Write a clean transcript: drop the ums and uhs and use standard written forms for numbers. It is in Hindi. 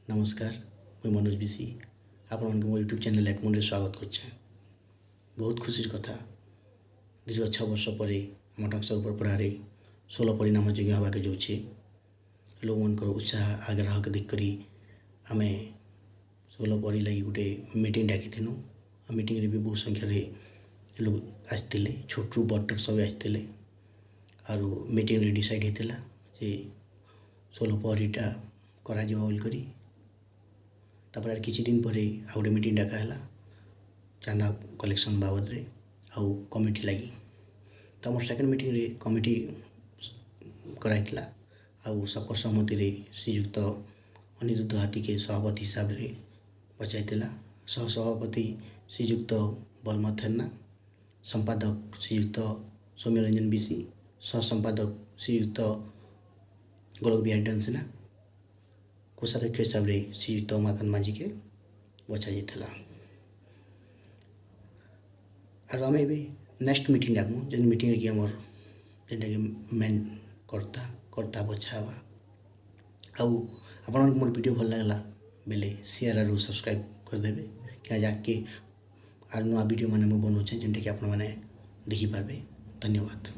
नमस्कार मुई मनोज विशी आपण मो यूट्यूब चैनल एटमुंडे स्वागत करछे। बहुत खुशी कथा दीर्घ 6 वर्ष पर आम टंकसर उपर पढ़ारे 16 परिणाम योग्य होगा के जाऊे लोक मन उत्साह आग्रह के देख करी आम 16 परी लगी गोटे मीटिंग डाकी मीटिंग रे भी बहुत संख्यार लोग आसते छोटू बड़ तक सब आसते और मीटिंग रे डिसाइड होता जे 16 परीटा करी तापर किछि दिन पर आ गोटे मीटिंग डाका चांदा कलेक्शन बाबद रे आउ कमिटी लगी तो आम सेकेंड मीटिंग रे कमिटी कराइला आउ सबको सहमति रे श्रीयुक्त अनिरुद्ध हाथी के सभापति हिसाब से बचाईला। सहसभापति श्रीयुक्त बलमत थेन्ना, संपादक श्रीयुक्त सौम्यरंजन विशी, सह संपादक श्रीयुक्त गोलक बिहारी डांसना, कोषाध्यक्ष हिसाब से श्रीयुक्त उमाकांत माझी के बचा जाता। और आम नेक्स्ट मीटिंग डाकमु जेन मीटिंग कि आमर जेनटा कि मेन कर्ता बछा आउ आपण मोर वीडियो भल लगला बेले शेयर और सब्सक्राइब करदेवे क्या जाके आर नुआ वीडियो माने मु बनाऊे जेनटा कि आपण माने देखि पारबे। धन्यवाद।